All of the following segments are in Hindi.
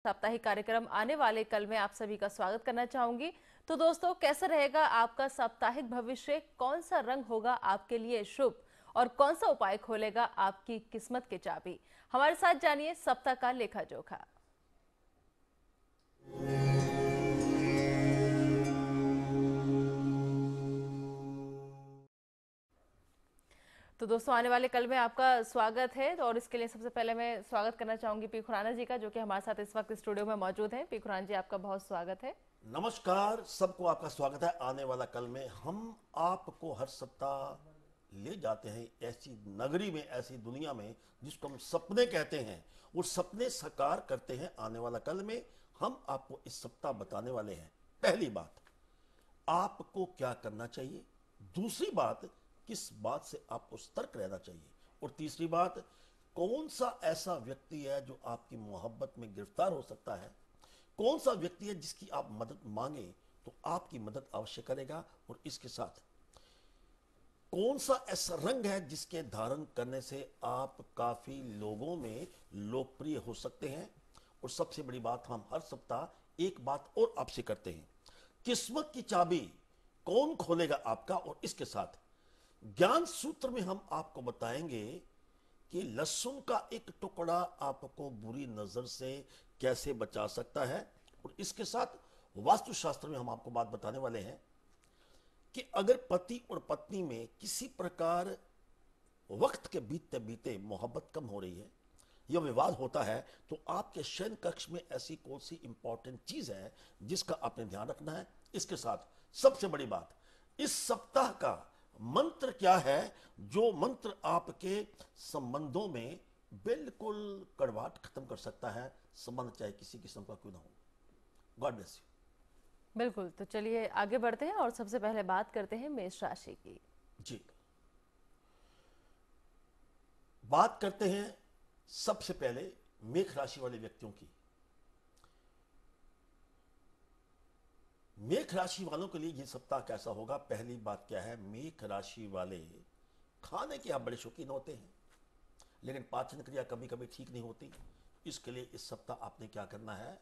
साप्ताहिक कार्यक्रम आने वाले कल में आप सभी का स्वागत करना चाहूंगी। तो दोस्तों, कैसा रहेगा आपका साप्ताहिक भविष्य? कौन सा रंग होगा आपके लिए शुभ और कौन सा उपाय खोलेगा आपकी किस्मत की चाबी? हमारे साथ जानिए सप्ताह का लेखा जोखा। तो दोस्तों, आने वाले कल में आपका स्वागत है। और इसके लिए सबसे पहले मैं स्वागत करना चाहूंगी पी खुराना जी का, जो कि हमारे साथ इस वक्त स्टूडियो में मौजूद है। पी खुराना जी, आपका बहुत स्वागत है। नमस्कार, सबको आपका स्वागत है। आने वाला कल में हम आपको हर सप्ताह ले जाते हैं ऐसी नगरी में, ऐसी दुनिया में जिसको हम सपने कहते हैं। वो सपने साकार करते हैं। आने वाला कल में हम आपको इस सप्ताह बताने वाले हैं। पहली बात, आपको क्या करना चाहिए। दूसरी बात, किस बात से आपको सतर्क रहना चाहिए। और तीसरी बात, कौन सा ऐसा व्यक्ति है जो आपकी मोहब्बत में गिरफ्तार हो सकता है। कौन सा व्यक्ति है जिसकी आप मदद मांगे तो आपकी मदद अवश्य करेगा। और इसके साथ कौन सा ऐसा रंग है जिसके धारण करने से आप काफी लोगों में लोकप्रिय हो सकते हैं। और सबसे बड़ी बात, हम हर सप्ताह एक बात और आपसे करते हैं, किस्मत की चाबी कौन खोलेगा आपका। और इसके साथ ज्ञान सूत्र में हम आपको बताएंगे कि लहसुन का एक टुकड़ा आपको बुरी नजर से कैसे बचा सकता है। और इसके साथ वास्तुशास्त्र में हम आपको बात बताने वाले हैं कि अगर पति और पत्नी में किसी प्रकार वक्त के बीतते बीते मोहब्बत कम हो रही है या विवाद होता है, तो आपके शयन कक्ष में ऐसी कौन सी इंपॉर्टेंट चीज है जिसका आपने ध्यान रखना है। इसके साथ सबसे बड़ी बात, इस सप्ताह का मंत्र क्या है जो मंत्र आपके संबंधों में बिल्कुल कड़वाहट खत्म कर सकता है, संबंध चाहे किसी किस्म का क्यों ना हो। God bless you. बिल्कुल, तो चलिए आगे बढ़ते हैं और सबसे पहले बात करते हैं मेष राशि की। जी, बात करते हैं सबसे पहले मेष राशि वाले व्यक्तियों की। मेष राशि वालों के लिए यह सप्ताह कैसा होगा। पहली बात क्या है, मेष राशि वाले खाने के आप बड़े शौकीन होते हैं, लेकिन पाचन क्रिया कभी कभी ठीक नहीं होती। इसके लिए इस सप्ताह आपने क्या करना है,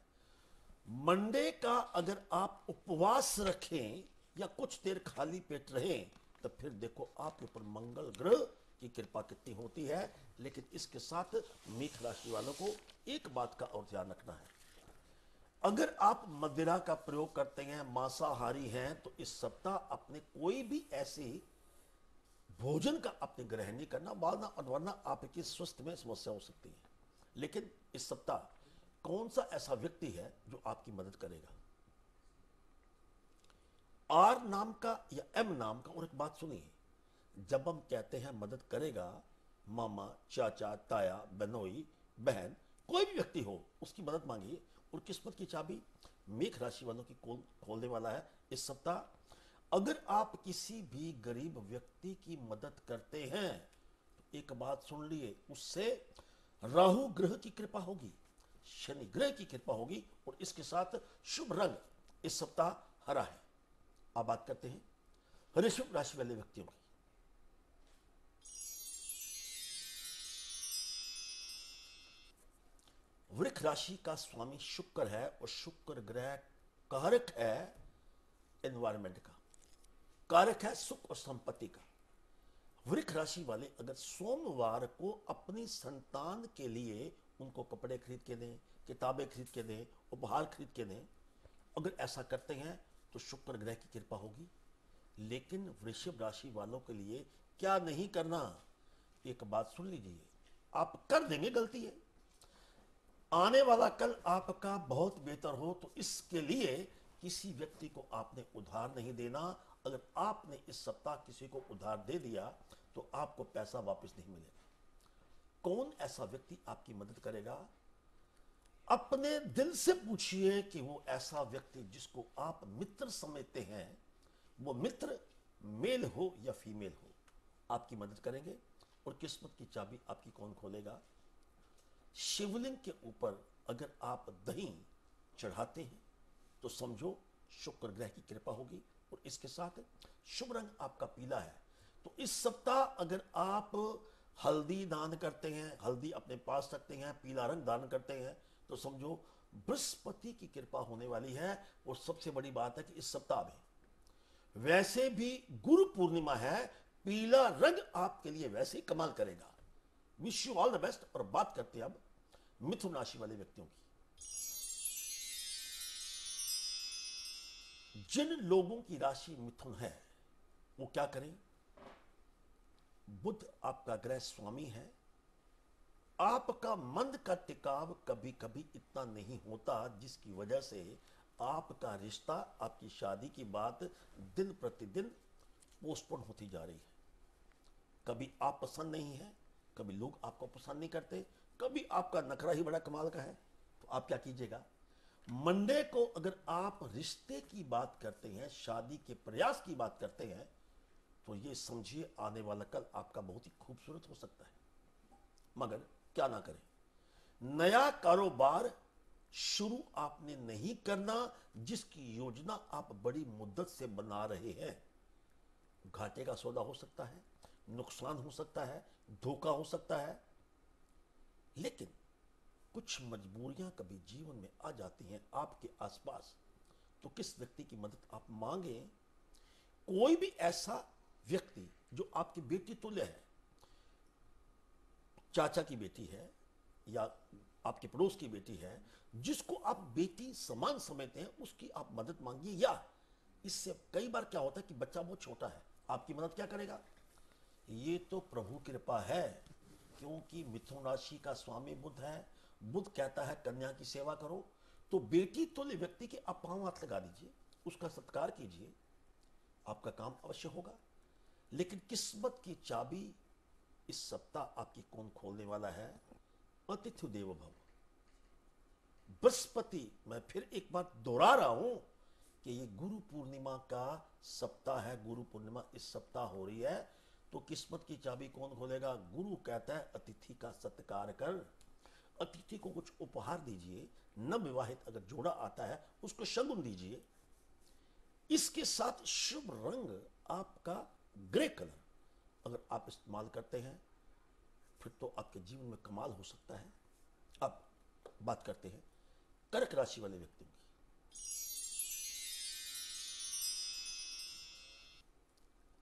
मंडे का अगर आप उपवास रखें या कुछ देर खाली पेट रहें, तो फिर देखो आपके ऊपर मंगल ग्रह की कृपा कितनी होती है। लेकिन इसके साथ मेष राशि वालों को एक बात का और ध्यान रखना है, अगर आप मदिरा का प्रयोग करते हैं, मांसाहारी हैं, तो इस सप्ताह अपने कोई भी ऐसे भोजन का अपने ग्रहण नहीं करना, वरना आपकी स्वास्थ्य में समस्या हो सकती है। लेकिन इस सप्ताह कौन सा ऐसा व्यक्ति है जो आपकी मदद करेगा। आर नाम का या एम नाम का। और एक बात सुनिए, जब हम कहते हैं मदद करेगा, मामा, चाचा, ताया, बहनोई, बहन, कोई भी व्यक्ति हो उसकी मदद मांगिए। और किस्मत की चाबी मेष राशि वालों की खोलने वाला है इस सप्ताह। अगर आप किसी भी गरीब व्यक्ति की मदद करते हैं तो एक बात सुन लिए, उससे राहु ग्रह की कृपा होगी, शनि ग्रह की कृपा होगी। और इसके साथ शुभ रंग इस सप्ताह हरा है। अब बात करते हैं ऋषभ राशि वाले व्यक्तियों की। वृक्ष राशि का स्वामी शुक्र है और शुक्र ग्रह कारक है एनवायरमेंट का, कारक है सुख और संपत्ति का। वृक्ष राशि वाले अगर सोमवार को अपनी संतान के लिए उनको कपड़े खरीद के दें, किताबें खरीद के दें, उपहार खरीद के दें, अगर ऐसा करते हैं तो शुक्र ग्रह की कृपा होगी। लेकिन वृषभ राशि वालों के लिए क्या नहीं करना, एक बात सुन लीजिए, आप कर देंगे गलती है, आने वाला कल आपका बहुत बेहतर हो, तो इसके लिए किसी व्यक्ति को आपने उधार नहीं देना। अगर आपने इस सप्ताह किसी को उधार दे दिया तो आपको पैसा वापस नहीं मिलेगा। कौन ऐसा व्यक्ति आपकी मदद करेगा, अपने दिल से पूछिए कि वो ऐसा व्यक्ति जिसको आप मित्र समझते हैं, वो मित्र मेल हो या फीमेल हो, आपकी मदद करेंगे। और किस्मत की चाबी आपकी कौन खोलेगा, शिवलिंग के ऊपर अगर आप दही चढ़ाते हैं तो समझो शुक्र ग्रह की कृपा होगी। और इसके साथ शुभ रंग आपका पीला है। तो इस सप्ताह अगर आप हल्दी दान करते हैं, हल्दी अपने पास रखते हैं, पीला रंग दान करते हैं, तो समझो बृहस्पति की कृपा होने वाली है। और सबसे बड़ी बात है कि इस सप्ताह में वैसे भी गुरु पूर्णिमा है, पीला रंग आपके लिए वैसे ही कमाल करेगा। Wish you all the best. और बात करते हैं अब मिथुन राशि वाले व्यक्तियों की। जिन लोगों की राशि मिथुन है वो क्या करें? बुध आपका ग्रह स्वामी है। आपका मन का टिकाव कभी कभी इतना नहीं होता, जिसकी वजह से आपका रिश्ता, आपकी शादी की बात दिन प्रतिदिन पोस्टपोन होती जा रही है। कभी आप पसंद नहीं है, कभी लोग आपको पसंद नहीं करते, कभी आपका नखरा ही बड़ा कमाल का है। तो आप क्या कीजिएगा? मंडे को अगर आप रिश्ते की बात करते हैं, शादी के प्रयास की बात करते हैं, तो ये समझिए आने वाला कल आपका बहुत ही खूबसूरत हो सकता है। मगर क्या ना करें, नया कारोबार शुरू आपने नहीं करना जिसकी योजना आप बड़ी मुद्दत से बना रहे हैं। घाटे का सौदा हो सकता है, नुकसान हो सकता है, धोखा हो सकता है। लेकिन कुछ मजबूरियां कभी जीवन में आ जाती हैं आपके आसपास, तो किस व्यक्ति की मदद आप मांगे? कोई भी ऐसा व्यक्ति जो आपकी बेटी तुल्य है, चाचा की बेटी है या आपके पड़ोस की बेटी है, जिसको आप बेटी समान समझते हैं, उसकी आप मदद मांगिए। या इससे कई बार क्या होता है कि बच्चा बहुत छोटा है, आपकी मदद क्या करेगा? ये तो प्रभु कृपा है, क्योंकि मिथुन राशि का स्वामी बुध है। बुध कहता है कन्या की सेवा करो। तो बेटी तुल्य व्यक्ति के आप पांव हाथ लगा दीजिए, उसका सत्कार कीजिए, आपका काम अवश्य होगा। लेकिन किस्मत की चाबी इस सप्ताह आपकी कौन खोलने वाला है? अतिथि देवो भव। बृहस्पति, मैं फिर एक बार दोहरा रहा हूं कि ये गुरु पूर्णिमा का सप्ताह है। गुरु पूर्णिमा इस सप्ताह हो रही है, तो किस्मत की चाबी कौन खोलेगा? गुरु कहता है अतिथि का सत्कार कर, अतिथि को कुछ उपहार दीजिए। नव विवाहित अगर जोड़ा आता है उसको शगुन दीजिए। इसके साथ शुभ रंग आपका ग्रे कलर अगर आप इस्तेमाल करते हैं, फिर तो आपके जीवन में कमाल हो सकता है। अब बात करते हैं कर्क राशि वाले व्यक्तियों की।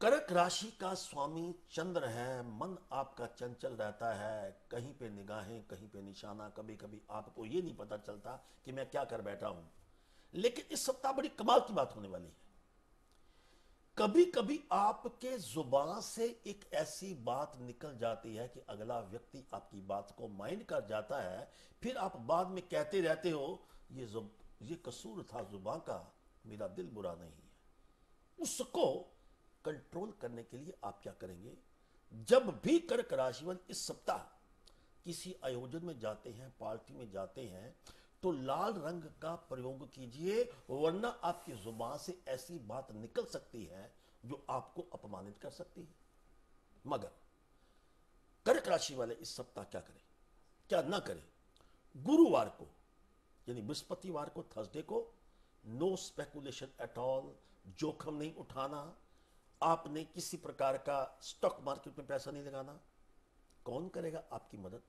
कर्क राशि का स्वामी चंद्र है। मन आपका चंचल रहता है, कहीं पे निगाहें, कहीं पे निशाना। कभी कभी आपको ये नहीं पता चलता कि मैं क्या कर बैठा हूं। लेकिन इस सप्ताह बड़ी कमाल की बात होने वाली है। कभी कभी आपके जुबान से एक ऐसी बात निकल जाती है कि अगला व्यक्ति आपकी बात को माइंड कर जाता है। फिर आप बाद में कहते रहते हो ये कसूर था जुबान का, मेरा दिल बुरा नहीं है। उसको कंट्रोल करने के लिए आप क्या करेंगे? जब भी कर्क राशि वाले इस सप्ताह किसी आयोजन में जाते हैं, पार्टी में जाते हैं, तो लाल रंग का प्रयोग कीजिए, वरना आपकी जुबान से ऐसी बात निकल सकती है जो आपको अपमानित कर सकती है। मगर कर्क राशि वाले इस सप्ताह क्या करें, क्या ना करें? गुरुवार को यानी बृहस्पतिवार को, थर्सडे को, नो स्पेकुलेशन एट ऑल, जोखिम नहीं उठाना। आपने किसी प्रकार का स्टॉक मार्केट में पैसा नहीं लगाना। कौन करेगा आपकी मदद?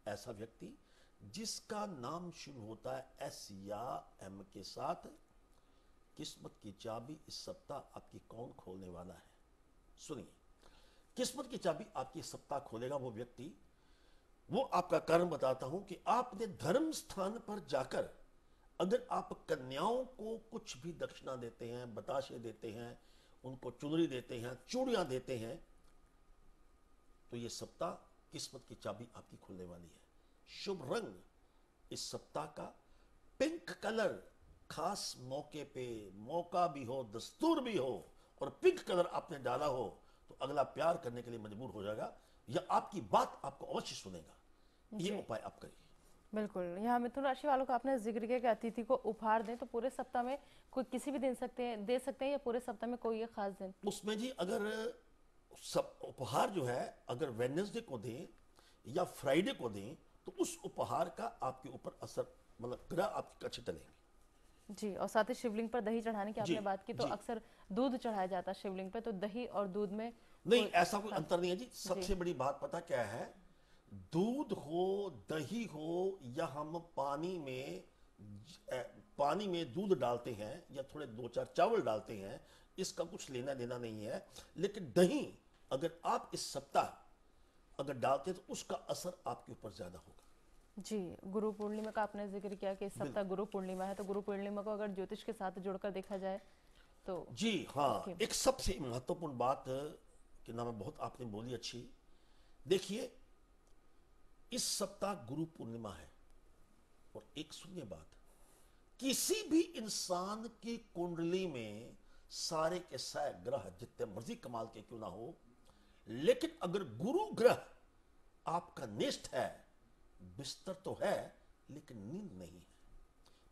ऐसा व्यक्ति जिसका नाम शुरू होता है एस या एम के साथ। किस्मत की चाबी इस सप्ताह आपकी कौन खोलने वाला है? सुनिए, किस्मत की चाबी आपकी इस सप्ताह खोलेगा वो व्यक्ति। वो आपका कारण बताता हूं कि आपने धर्म स्थान पर जाकर अगर आप कन्याओं को कुछ भी दक्षिणा देते हैं, बताशे देते हैं, उनको चुनरी देते हैं, चूड़ियां देते हैं, तो ये सप्ताह किस्मत की चाबी आपकी खुलने वाली है। शुभ रंग इस सप्ताह का पिंक कलर। खास मौके पे, मौका भी हो, दस्तूर भी हो, और पिंक कलर आपने डाला हो, तो अगला प्यार करने के लिए मजबूर हो जाएगा या आपकी बात आपको अवश्य सुनेगा। ये उपाय आप करिए। बिल्कुल। यहाँ मिथुन राशि वालों को आपने जिक्र किया कि अतिथि को उपहार दें, तो पूरे सप्ताह में कोई किसी भी दिन दे सकते हैं या पूरे सप्ताह में कोई एक खास दिन? उसमें जी अगर सब उपहार जो है अगर वेडनेसडे को दें या फ्राइडे को दें, तो उस उपहार का आपके ऊपर असर, मतलब ग्रह आपके अच्छे टलेंगे। जी। और साथ ही शिवलिंग पर दही चढ़ाने की आपने बात की, तो अक्सर दूध चढ़ाया जाता है शिवलिंग पे, तो दही और दूध में नहीं, ऐसा कोई अंतर नहीं है जी। सबसे बड़ी बात पता क्या है? दूध हो, दही हो, या हम पानी में पानी में दूध डालते हैं या थोड़े 2-4 चावल डालते हैं, इसका कुछ लेना देना नहीं है। लेकिन दही अगर आप इस सप्ताह अगर डालते हैं तो उसका असर आपके ऊपर ज्यादा होगा। जी, गुरु पूर्णिमा का आपने जिक्र किया कि इस सप्ताह गुरु पूर्णिमा है, तो गुरु पूर्णिमा को अगर ज्योतिष के साथ जोड़कर देखा जाए तो जी हाँ, इसके एक सबसे महत्वपूर्ण बात कि नाम है, बहुत आपने बोली अच्छी। देखिए, इस सप्ताह गुरु पूर्णिमा है और एक सुनिए बात, किसी भी इंसान की कुंडली में सारे के सारे ग्रह जितने मर्जी कमाल के क्यों ना हो, लेकिन अगर गुरु ग्रह आपका निष्ठ है, बिस्तर तो है लेकिन नींद नहीं है,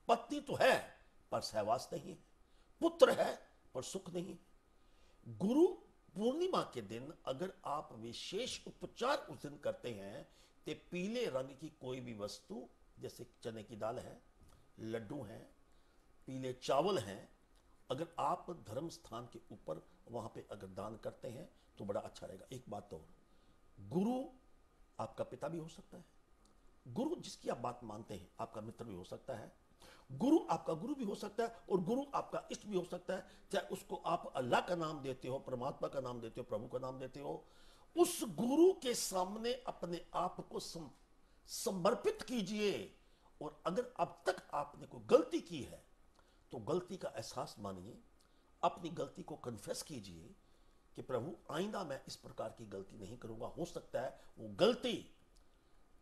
पत्नी तो है पर सहवास नहीं है, पुत्र है पर सुख नहीं। गुरु पूर्णिमा के दिन अगर आप विशेष उपचार उस दिन करते हैं तो पीले रंग की कोई भी वस्तु, जैसे चने की दाल है, लड्डू हैं, पीले चावल हैं, अगर आप धर्म स्थान के ऊपर वहां पे अगर दान करते हैं तो बड़ा अच्छा रहेगा। एक बात तो और, गुरु आपका पिता भी हो सकता है, गुरु जिसकी आप बात मानते हैं आपका मित्र भी हो सकता है, गुरु आपका गुरु भी हो सकता है और गुरु आपका इष्ट भी हो सकता है। चाहे उसको आप अल्लाह का नाम देते हो, परमात्मा का नाम देते हो, प्रभु का नाम देते हो, उस गुरु के सामने अपने आप को समर्पित कीजिए। और अगर अब तक आपने कोई गलती की है तो गलती का एहसास मानिए, अपनी गलती को कन्फेस कीजिए कि प्रभु आइंदा मैं इस प्रकार की गलती नहीं करूंगा। हो सकता है वो गलती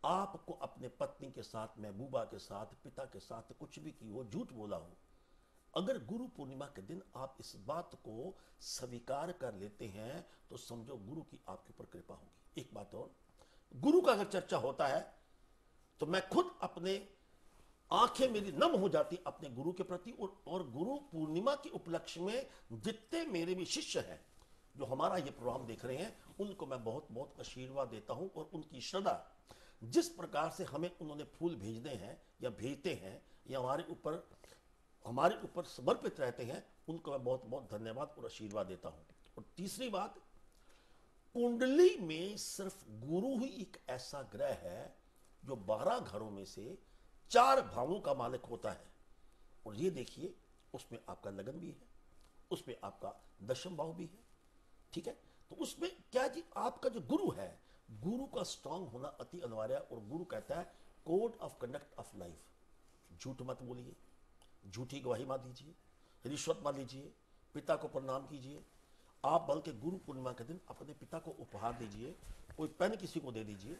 आपको अपने पत्नी के साथ, महबूबा के साथ, पिता के साथ कुछ भी की हो, झूठ बोला हो, अगर गुरु पूर्णिमा के दिन आप इस बात को स्वीकार कर लेते हैं तो समझो गुरु की आपके ऊपर कृपा होगी। एक बात और, गुरु का अगर चर्चा होता है तो मैं खुद अपने आंखें मेरी नम हो जाती अपने गुरु के प्रति। और गुरु पूर्णिमा के उपलक्ष्य में जितने मेरे भी शिष्य हैं जो हमारा ये प्रोग्राम देख रहे हैं, उनको मैं बहुत बहुत आशीर्वाद देता हूं। और उनकी श्रद्धा, जिस प्रकार से हमें उन्होंने फूल भेजते हैं या भेजते हैं या हमारे ऊपर समर्पित रहते हैं, उनको मैं बहुत बहुत धन्यवाद और आशीर्वाद देता हूं। और तीसरी बात, कुंडली में सिर्फ गुरु ही एक ऐसा ग्रह है जो 12 घरों में से 4 भावों का मालिक होता है। और ये देखिए, उसमें आपका लगन भी है, उसमें आपका दशम भाव भी है, ठीक है। तो उसमें क्या जी, आपका जो गुरु है, गुरु का स्ट्रांग होना अति अनिवार्य है। और गुरु कहता है code of conduct of life, झूठ मत बोलिए, झूठी गवाही मत दीजिए, रिश्वत मत लीजिए, पिता को प्रणाम कीजिए। आप बल्कि गुरु पूर्णिमा के दिन अपने पिता को उपहार दीजिए, कोई पेन किसी को दे दीजिए,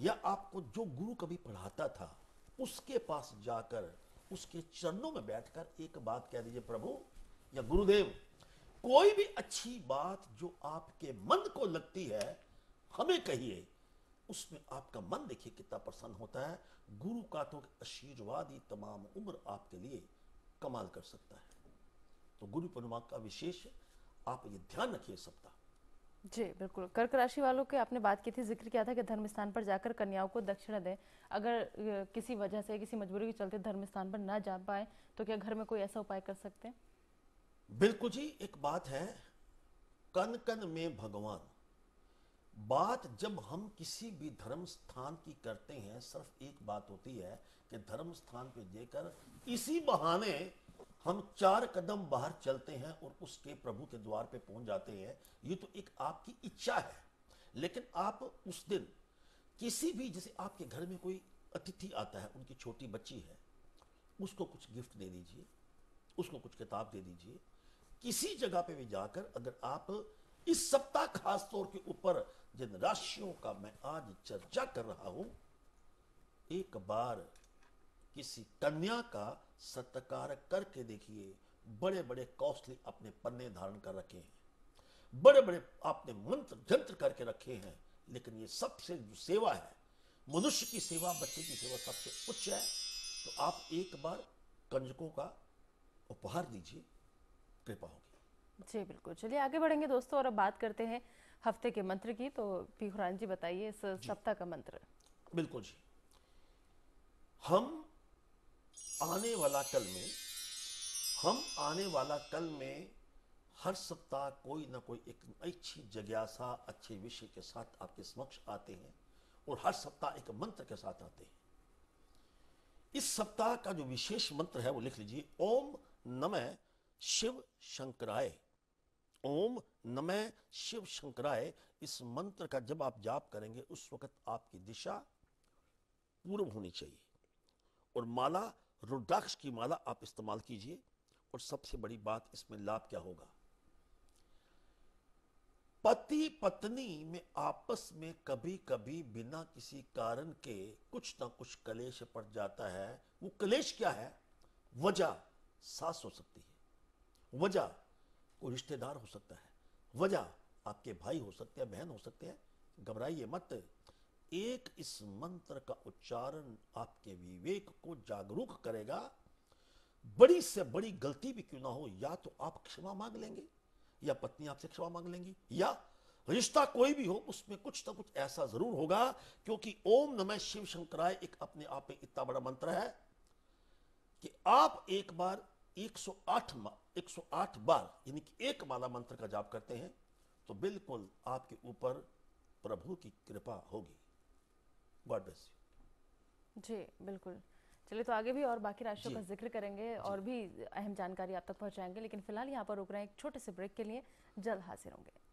या आपको जो गुरु कभी पढ़ाता था उसके पास जाकर उसके चरणों में बैठकर एक बात कह दीजिए, प्रभु या गुरुदेव, कोई भी अच्छी बात जो आपके मन को लगती है हमें कहिए। उसमें आपका मन देखिए कितना प्रसन्न होता है। गुरु का तो आशीर्वाद ही तमाम उम्र आपके लिए कमाल कर सकता है। तो गुरु पूर्णिमा का विशेष आप ये ध्यान रखिए सप्ताह। जी बिल्कुल, कर्क राशि वालों के आपने बात की थी, जिक्र किया था कि धर्म स्थान पर जाकर कन्याओं को दक्षिणा दें। अगर किसी वजह से, किसी मजबूरी के चलते धर्म स्थान पर ना जा पाए तो क्या घर में कोई ऐसा उपाय कर सकते हैं? बिल्कुल जी, एक बात है, कन कन में भगवान। बात जब हम किसी भी धर्म स्थान की करते हैं, सिर्फ एक बात होती है कि धर्म स्थान पे देकर इसी बहाने हम 4 कदम बाहर चलते हैं और उसके प्रभु के द्वार पे पहुंच जाते हैं। ये तो एक आपकी इच्छा है। लेकिन आप उस दिन किसी भी, जैसे आपके घर में कोई अतिथि आता है, उनकी छोटी बच्ची है, उसको कुछ गिफ्ट दे दीजिए, उसको कुछ किताब दे दीजिए। किसी जगह पे भी जाकर अगर आप इस सप्ताह खास तौर के ऊपर जिन राशियों का मैं आज चर्चा कर रहा हूं, एक बार किसी कन्या का सत्कार करके देखिए। बड़े बड़े कॉस्टली अपने पन्ने धारण कर रखे हैं, बड़े बड़े आपने मंत्र जंत्र करके रखे हैं, लेकिन ये सबसे जो सेवा है, मनुष्य की सेवा, बच्चे की सेवा सबसे उच्च है। तो आप एक बार कंजकों का उपहार दीजिए, कृपा होगी। जी बिल्कुल, चलिए आगे बढ़ेंगे दोस्तों और अब बात करते हैं हफ्ते के मंत्र की। तो पीहुरान जी बताइए इस सप्ताह का मंत्र। बिल्कुल जी, हम आने वाला कल में हर सप्ताह कोई ना कोई एक अच्छी जिज्ञासा, अच्छे विषय के साथ आपके समक्ष आते हैं और हर सप्ताह एक मंत्र के साथ आते हैं। इस सप्ताह का जो विशेष मंत्र है वो लिख लीजिए, ओम नमः शिव शंकराय। ओम नमः शिव शंकराय। इस मंत्र का जब आप जाप करेंगे उस वक्त आपकी दिशा पूर्व होनी चाहिए, और माला रुद्राक्ष की माला आप इस्तेमाल कीजिए। और सबसे बड़ी बात, इसमें लाभ क्या होगा? पति पत्नी में आपस में कभी कभी बिना किसी कारण के कुछ ना कुछ कलेश पड़ जाता है। वो कलेश क्या है? वजह सास हो सकती है, वजह कोई रिश्तेदार हो सकता है, वजह आपके भाई हो सकते हैं, बहन हो सकते हैं। घबराइए मत। एक इस मंत्र का उच्चारण आपके विवेक को जागरूक करेगा। बड़ी से बड़ी गलती भी क्यों ना हो, या तो आप क्षमा मांग लेंगे, या पत्नी आपसे क्षमा मांग लेंगी, या रिश्ता कोई भी हो उसमें कुछ ना कुछ ऐसा जरूर होगा। क्योंकि ओम नमः शिव शंकराय एक अपने आप में इतना बड़ा मंत्र है कि आप एक बार 108 बार यानी कि एक माला मंत्र का जाप करते हैं तो बिल्कुल आपके ऊपर प्रभु की कृपा होगी। God bless you. जी बिल्कुल। चलिए, तो आगे भी और बाकी राशियों जी का जिक्र करेंगे जी। और भी अहम जानकारी आप तक पहुंचाएंगे, लेकिन फिलहाल यहाँ पर रुक रहे हैं, एक छोटे से ब्रेक के लिए। जल्द हाजिर होंगे।